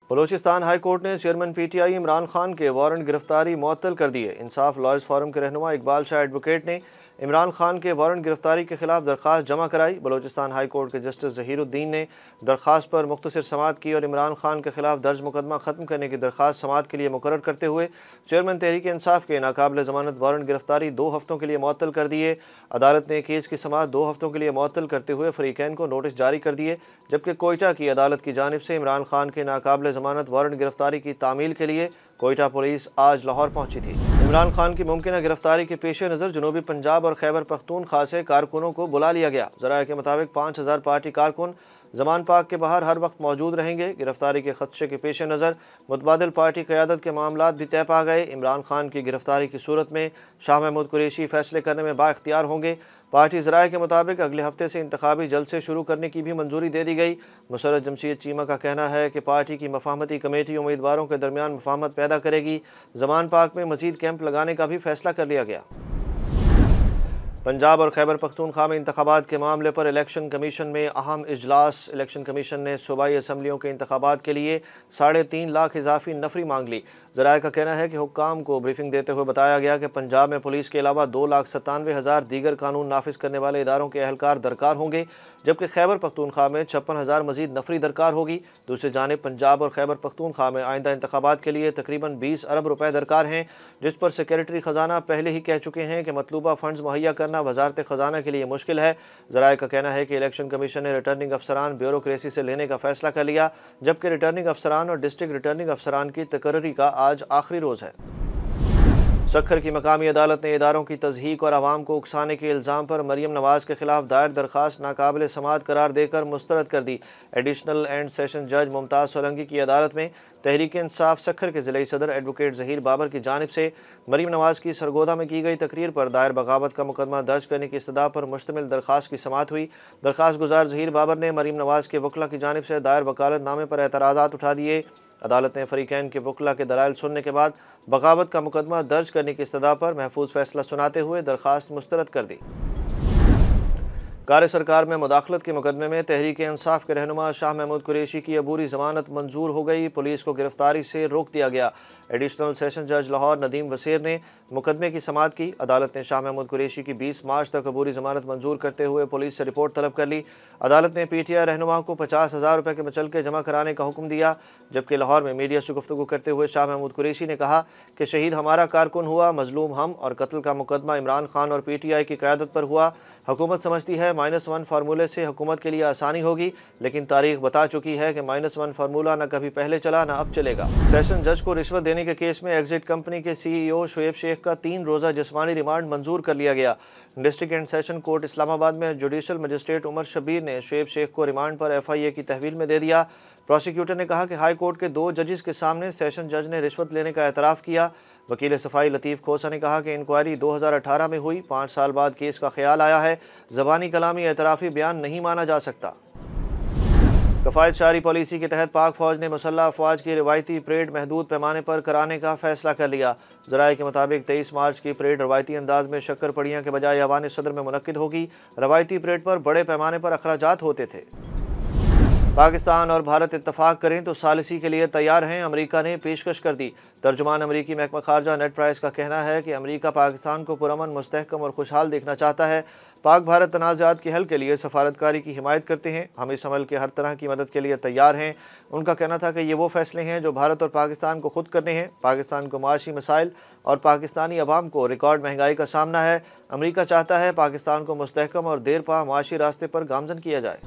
Balochistan high court ने chairman PTI Imran Khan के warrant गिरफ्तारी मुअत्तल कर दिए। इंसाफ लॉयर्स फोरम के रहनुमा इकबाल शाह एडवोकेट ने इमरान खान के वारंट गिरफ्तारी के खिलाफ दरख्वास्त जमा कराई। बलोचिस्तान हाई कोर्ट के जस्टिस ज़हीरुद्दीन ने दरख्वास्त पर मुख्तसर समाअत की और इमरान खान के खिलाफ दर्ज मुकदमा ख़त्म करने की दरख्वास्त समाअत के लिए मुकर्रर करते हुए चेयरमैन तहरीक इंसाफ के नाकाबिल ज़मानत वारंट गिरफ्तारी 2 हफ्तों के लिए मुअत्तल कर दिए। अदालत ने केस की समाअत 2 हफ्तों के लिए मुअत्तल करते हुए फरीकैन को नोटिस जारी कर दिए, जबकि कोयटा की अदालत की जानिब से इमरान खान के नाकाबिल ज़मानत वारंट गिरफ्तारी की तामील के लिए कोयटा पुलिस आज लाहौर पहुंची थी। इमरान खान की मुमकिन गिरफ्तारी के पेश नज़र जनूबी पंजाब और खैबर पख्तूनख्वा से कारकुनों को बुला लिया गया। ज़राए के मुताबिक 5000 पार्टी कारकुन जमान पाक के बाहर हर वक्त मौजूद रहेंगे। गिरफ्तारी के खदशे के पेश नज़र मुतबादिल पार्टी क़यादत के मामलात भी तय पा गए। इमरान खान की गिरफ्तारी की सूरत में शाह महमूद कुरैशी फैसले करने में बाइख्तियार होंगे। पार्टी ज़राए के मुताबिक अगले हफ्ते से इंतखाबी जलसे शुरू करने की भी मंजूरी दे दी गई। मुसर्रत जमशेद चीमा का कहना है कि पार्टी की मफाहमती कमेटी उम्मीदवारों के दरमियान मफाहमत पैदा करेगी। जमान पाक में मजीद कैंप लगाने का भी फैसला कर लिया गया। पंजाब और खैबर पख्तूनख्वा में इंतखाबात के मामले पर इलेक्शन कमीशन में अहम इजलास। इलेक्शन कमीशन ने सूबाई असम्बलियों के इंतखाबात के लिए 3.5 लाख इजाफी नफरी मांग ली। ज़राए का कहना है कि हुक्काम को ब्रीफिंग देते हुए बताया गया कि पंजाब में पुलिस के अलावा 2,97,000 दीगर कानून नाफिज करने वाले इदारों के अहलकार दरकार होंगे, जबकि खैबर पख्तूनख्वा में 56,000 मजीद नफरी दरकार होगी। दूसरी जानिब पंजाब और खैबर पख्तूनख्वा में आइंदा इंतखाबात के लिए तकरीबन 20 अरब रुपए दरकार हैं, जिस पर सेक्रेटरी ख़जाना पहले ही कह चुके हैं कि मतलूबा फंड्स मुहैया करना वजारत ख़जाना के लिए मुश्किल है। ज़राए का कहना है कि इलेक्शन कमीशन ने रिटर्निंग अफसरान ब्यूरोक्रेसी से लेने का फैसला कर लिया, जबकि रिटर्निंग अफसरान और डिस्ट्रिक्ट रिटर्निंग अफसरान की तकर्री का आज आखिरी रोज़ है। सक्खर की मकामी अदालत ने इदारों की तज़हीक और आवाम को उकसाने के इल्ज़ाम पर मरीम नवाज़ के खिलाफ दायर दरख्वास्त नाकाबिल समाअत करार देकर मुस्तरद कर दी। एडिशनल एंड सेशन जज मुमताज़ सोलंकी की अदालत में तहरीक इंसाफ सक्खर के ज़िले सदर एडवोकेट ज़हीर बाबर की जानिब से मरीम नवाज़ की सरगोदा में की गई तकरीर पर दायर बगावत का मुकदमा दर्ज करने की इस्तदा पर मुश्तमिल दरख्वास्त की समाअत हुई। दरख्वास्त गुजार ज़हीर बाबर ने मरीम नवाज़ के वकला की जानिब से दायर वकालतनामे पर एतराज़ात उठा दिए। अदालत ने फरीकैन के वकला के दलाइल सुनने के बाद बगावत का मुकदमा दर्ज करने की इस्तदा पर महफूज फैसला सुनाते हुए दरख्वास्त मुस्तरद कर दी। कार सरकार में मुदाखलत के मुकदमे में तहरीक इंसाफ के रहनुमा शाह महमूद कुरैशी की अबूरी जमानत मंजूर हो गई। पुलिस को गिरफ्तारी से रोक दिया गया। एडिशनल सेशन जज लाहौर नदीम वसीर ने मुकदमे की समाअत की। अदालत ने शाह महमूद कुरैशी की 20 मार्च तक अबूरी जमानत मंजूर करते हुए पुलिस से रिपोर्ट तलब कर ली। अदालत ने पीटीआई रहनुमा को 50,000 रुपये के मुचलके जमा कराने का हुक्म दिया, जबकि लाहौर में मीडिया से गुफ्तगू करते हुए शाह महमूद कुरैशी ने कहा कि शहीद हमारा कारकुन हुआ, मजलूम हम, और कत्ल का मुकदमा इमरान खान और पीटीआई की क़यादत पर हुआ। हुकूमत समझती है -1 फार्मूले से हुकूमत के लिए आसानी होगी, लेकिन तारीख बता चुकी है कि -1 फार्मूला न कभी पहले चला न अब चलेगा। सेशन जज को रिश्वत देने के केस में एग्जिट कंपनी के CEO शुएब शेख का 3 रोज़ा जिस्मानी रिमांड मंजूर कर लिया गया। District and session court Islamabad में जुडिशल मजिस्ट्रेट उमर शबीर ने शुएब शेख को रिमांड पर FIA की तहवील में दे दिया। प्रोसिक्यूटर ने कहा कि हाई कोर्ट के 2 जजेस के सामने सेशन जज ने रिश्वत लेने का एतराफ़ किया। वकील सफाई लतीफ़ खोसा ने कहा कि इंक्वायरी 2018 में हुई, 5 साल बाद केस का ख्याल आया है। ज़बानी कलामी एतराफ़ी बयान नहीं माना जा सकता। कफ़ायत शारी पॉलिसी के तहत पाक फ़ौज ने मुसल्लह अफ़वाज की रिवायती परेड महदूद पैमाने पर कराने का फैसला कर लिया। ज़राए के मुताबिक 23 मार्च की परेड रवायती अंदाज में शक्कर पड़ियाँ के बजाय ऐवान सदर में मुनक्किद होगी। रवायती परेड पर बड़े पैमाने पर अखराजात होते थे। पाकिस्तान और भारत इत्तफाक करें तो सालिसी के लिए तैयार हैं, अमेरिका ने पेशकश कर दी। तर्जुमान अमरीकी महकमा खारजा नेड प्राइस का कहना है कि अमेरिका पाकिस्तान को पुरअमन, मुस्तहकम और खुशहाल देखना चाहता है। पाक भारत तनाज़ात के हल के लिए सफारतकारी की हिमायत करते हैं। हम इस अमल के हर तरह की मदद के लिए तैयार हैं। उनका कहना था कि ये वो फैसले हैं जो भारत और पाकिस्तान को खुद करने हैं। पाकिस्तान को माशी मसाइल और पाकिस्तानी अवाम को रिकॉर्ड महंगाई का सामना है। अमरीका चाहता है पाकिस्तान को मुस्तहकम और देरपा माशी रास्ते पर गामजन किया जाए।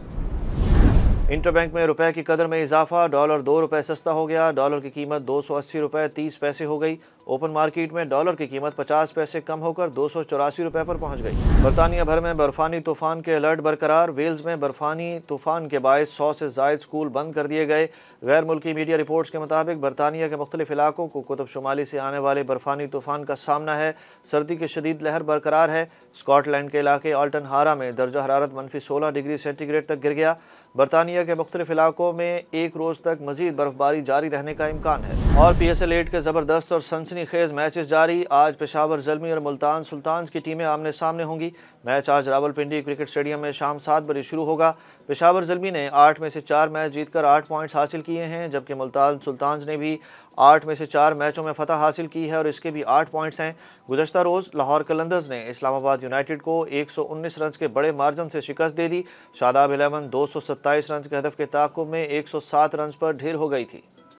इंटरबैंक में रुपए की कदर में इजाफा, डॉलर 2 रुपये सस्ता हो गया। डॉलर की कीमत 280 रुपये 30 पैसे हो गई। ओपन मार्केट में डॉलर की कीमत 50 पैसे कम होकर 284 रुपये पर पहुंच गई। बरतानिया भर में बर्फानी तूफान के अलर्ट बरकरार। वेल्स में बर्फानी तूफान के बायस 100 से ज़ायद स्कूल बंद कर दिए गए। गैर मुल्की मीडिया रिपोर्ट्स के मुताबिक बरतानिया के मुख्तलिफ इलाकों को कुतुब शुमाली से आने वाले बर्फानी तूफान का सामना है। सर्दी की शदीद लहर बरकरार है। स्कॉटलैंड के इलाके ऑल्टन हारा में दर्जा हरारत -16 डिग्री सेंटीग्रेड तक गिर गया। बरतानिया के मुख्तलिफ इलाकों में 1 रोज़ तक मजीद बर्फबारी जारी रहने का इम्कान है। और PSL 8 के ज़बरदस्त और सनसनीखेज मैचेस जारी। आज पेशावर ज़ल्मी और मुल्तान सुल्तान्स की टीमें आमने सामने होंगी। मैच आज रावलपिंडी क्रिकेट स्टेडियम में शाम 7 बजे शुरू होगा। पेशावर ज़ल्मी ने 8 में से 4 मैच जीतकर 8 पॉइंट्स हासिल किए हैं, जबकि मुल्तान सुल्तान्स ने भी 8 में से 4 मैचों में फतह हासिल की है और इसके भी 8 पॉइंट्स हैं। गुज़श्ता रोज़ लाहौर कलंदर्स ने इस्लामाबाद यूनाइटेड को 119 रन के बड़े मार्जिन से शिकस्त दे दी। शादाब 11 227 रन के हदफ के ताक़ुब में 107 रन पर ढेर हो गई थी।